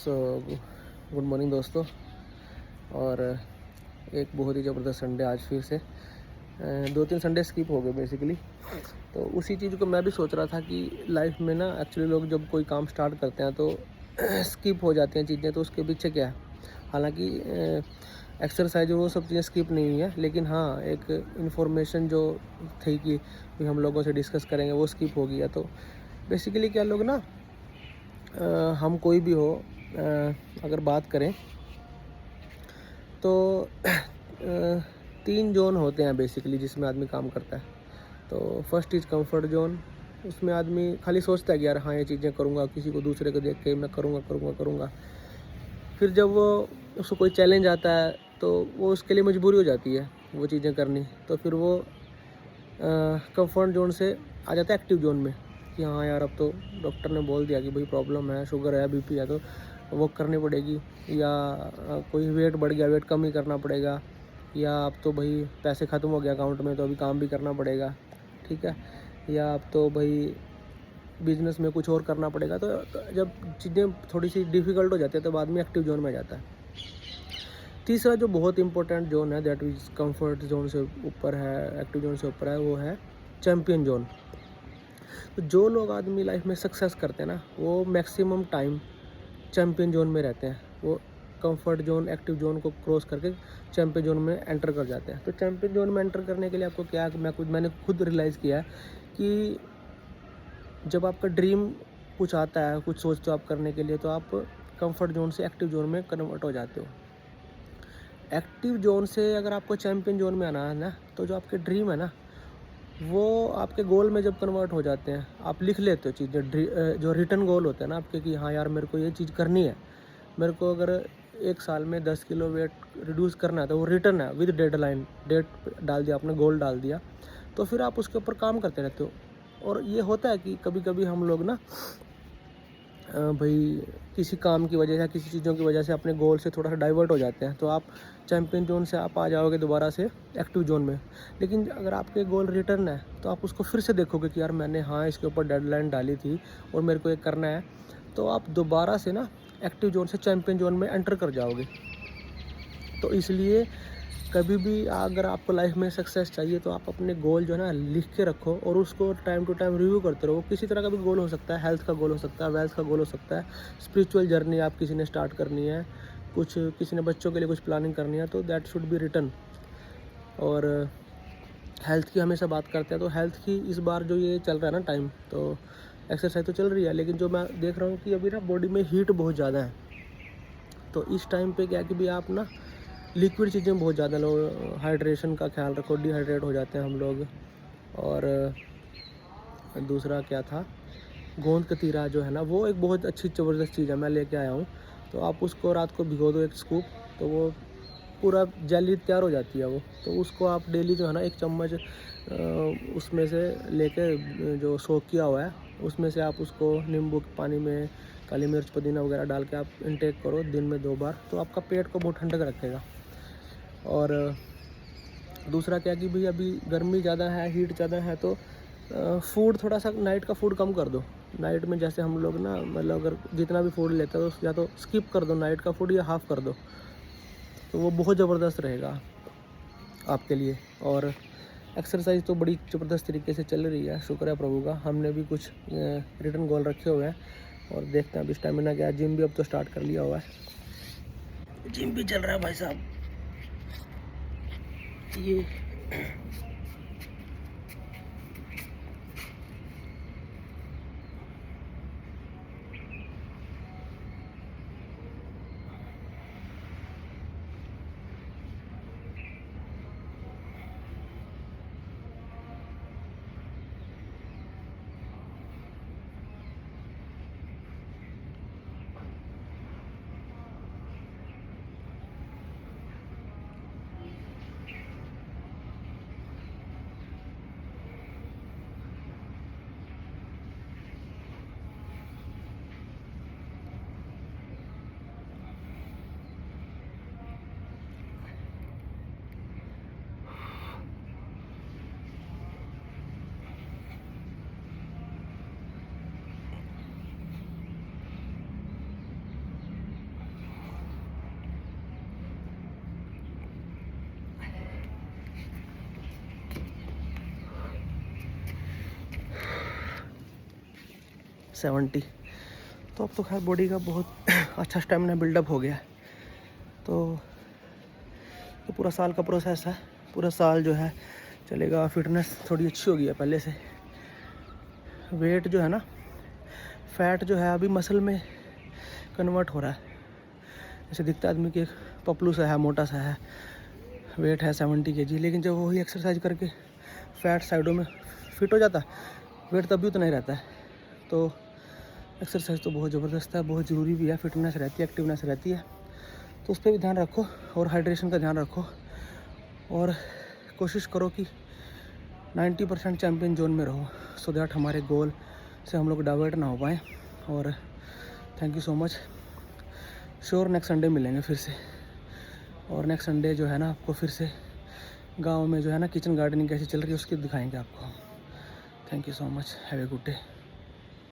So good morning दोस्तों। और एक बहुत ही ज़बरदस्त संडे आज फिर से। 2-3 संडे स्किप हो गए बेसिकली। तो उसी चीज़ को मैं भी सोच रहा था कि लाइफ में ना एक्चुअली लोग जब कोई काम स्टार्ट करते हैं तो स्किप हो जाती हैं चीज़ें, तो उसके पीछे क्या है। हालांकि एक्सरसाइज वो सब चीज़ें स्किप नहीं हुई है, लेकिन हाँ एक इन्फॉर्मेशन जो थी कि भी हम लोगों से डिस्कस करेंगे वो स्किप हो गया। तो बेसिकली क्या लोग ना हम कोई भी हो अगर बात करें तो 3 जोन होते हैं बेसिकली जिसमें आदमी काम करता है। तो फर्स्ट इज़ कंफर्ट जोन। उसमें आदमी खाली सोचता है कि यार हाँ ये चीज़ें करूँगा, किसी को दूसरे को देख के मैं करूँगा। फिर जब वो उसको कोई चैलेंज आता है तो वो उसके लिए मजबूरी हो जाती है वो चीज़ें करनी। तो फिर वो कंफर्ट जोन से आ जाता है एक्टिव जोन में कि हाँ यार अब तो डॉक्टर ने बोल दिया कि भाई प्रॉब्लम है, शुगर है, बीपी है, तो वो करनी पड़ेगी। या कोई वेट बढ़ गया, वेट कम ही करना पड़ेगा। या अब तो भाई पैसे ख़त्म हो गया अकाउंट में तो अभी काम भी करना पड़ेगा, ठीक है। या अब तो भाई बिजनेस में कुछ और करना पड़ेगा। तो जब चीज़ें थोड़ी सी डिफ़िकल्ट हो जाती है तो आदमी एक्टिव जोन में आ जाता है। तीसरा जो बहुत इंपॉर्टेंट जोन है दैट इज़ कंफर्ट जोन से ऊपर है, एक्टिव जोन से ऊपर है, वो है चैम्पियन जोन। तो जो लोग आदमी लाइफ में सक्सेस करते हैं ना वो मैक्सिमम टाइम चैम्पियन जोन में रहते हैं। वो कंफर्ट जोन, एक्टिव जोन को क्रॉस करके चैम्पियन जोन में एंटर कर जाते हैं। तो चैम्पियन जोन में एंटर करने के लिए आपको क्या, मैंने खुद रियलाइज़ किया है कि जब आपका ड्रीम कुछ आता है, कुछ सोचते हो आप करने के लिए, तो आप कंफर्ट जोन से एक्टिव जोन में कन्वर्ट हो जाते हो। एक्टिव जोन से अगर आपको चैम्पियन जोन में आना है ना, तो जो आपके ड्रीम है ना वो आपके गोल में जब कन्वर्ट हो जाते हैं, आप लिख लेते हो चीज़ें, जो रिटन गोल होते हैं ना आपके कि हाँ यार मेरे को ये चीज़ करनी है। मेरे को अगर 1 साल में 10 किलो वेट रिड्यूस करना है तो वो रिटन है विद डेडलाइन, डेट डाल दिया आपने, गोल डाल दिया, तो फिर आप उसके ऊपर काम करते रहते हो। और ये होता है कि कभी-कभी हम लोग ना भाई किसी काम की वजह से, किसी चीज़ों की वजह से अपने गोल से थोड़ा सा डाइवर्ट हो जाते हैं, तो आप चैम्पियन जोन से आप आ जाओगे दोबारा से एक्टिव जोन में। लेकिन अगर आपके गोल रिटर्न है तो आप उसको फिर से देखोगे कि यार मैंने हाँ इसके ऊपर डेडलाइन डाली थी और मेरे को ये करना है, तो आप दोबारा से ना एक्टिव जोन से चैम्पियन जोन में एंटर कर जाओगे। तो इसलिए कभी भी अगर आपको लाइफ में सक्सेस चाहिए तो आप अपने गोल जो है ना लिख के रखो और उसको टाइम टू टाइम रिव्यू करते रहो। किसी तरह का भी गोल हो सकता है, हेल्थ का गोल हो सकता है, वेल्थ का गोल हो सकता है, स्पिरिचुअल जर्नी आप किसी ने स्टार्ट करनी है, कुछ किसी ने बच्चों के लिए कुछ प्लानिंग करनी है, तो दैट शुड बी रिटन। और हेल्थ की हमेशा बात करते हैं तो हेल्थ की इस बार जो ये चल रहा है ना टाइम, तो एक्सरसाइज तो चल रही है, लेकिन जो मैं देख रहा हूँ कि अभी ना बॉडी में हीट बहुत ज़्यादा है। तो इस टाइम पे क्या है कि भी आप ना लिक्विड चीज़ें बहुत ज़्यादा लो, हाइड्रेशन का ख्याल रखो, डिहाइड्रेट हो जाते हैं हम लोग। और दूसरा क्या था, गोंद कतीरा जो है ना वो एक बहुत अच्छी ज़बरदस्त चीज़ है, मैं लेके आया हूँ। तो आप उसको रात को भिगो दो 1 स्कूप, तो वो पूरा जेली तैयार हो जाती है वो। तो उसको आप डेली जो है ना 1 चम्मच उसमें से लेके जो सोक किया हुआ है उसमें से आप उसको नींबू के पानी में काली मिर्च, पुदीना वगैरह डाल के आप इंटेक करो दिन में 2 बार, तो आपका पेट को बहुत ठंडक रखेगा। और दूसरा क्या कि भाई अभी गर्मी ज़्यादा है, हीट ज़्यादा है, तो फूड थोड़ा सा नाइट का फूड कम कर दो। नाइट में जैसे हम लोग ना मतलब अगर जितना भी फूड लेते हो या तो स्किप कर दो नाइट का फूड या हाफ़ कर दो, तो वो बहुत ज़बरदस्त रहेगा आपके लिए। और एक्सरसाइज तो बड़ी ज़बरदस्त तरीके से चल रही है, शुक्र है प्रभु का। हमने भी कुछ रिटर्न गोल रखे हुए हैं और देखते हैं अभी स्टेमिना क्या है। जिम भी अब तो स्टार्ट कर लिया हुआ है, जिम भी चल रहा है भाई साहब। ये 70। तो अब तो खैर बॉडी का बहुत अच्छा स्टेमिना बिल्डअप हो गया है। तो पूरा साल का प्रोसेस है, पूरा साल जो है चलेगा। फिटनेस थोड़ी अच्छी हो गई है पहले से। वेट जो है ना, फैट जो है अभी मसल में कन्वर्ट हो रहा है। जैसे दिखता है आदमी कि पपलू सा है, मोटा सा है, वेट है 70 kg, लेकिन जब वही एक्सरसाइज करके फैट साइडों में फिट हो जाता है, वेट तब भी उतना ही रहता है। तो एक्सरसाइज तो बहुत ज़बरदस्त है, बहुत ज़रूरी भी है। फिटनेस रहती है, एक्टिवनेस रहती है, तो उस पर भी ध्यान रखो और हाइड्रेशन का ध्यान रखो और कोशिश करो कि 90% चैम्पियन जोन में रहो, सो दैट हमारे गोल से हम लोग डाइवर्ट ना हो पाएँ। और thank you so much. Sure next Sunday मिलेंगे फिर से, और नेक्स्ट संडे जो है ना आपको फिर से गांव में जो है ना किचन गार्डनिंग कैसी चल रही है उसकी दिखाएंगे आपको। Thank you so much, have a good day.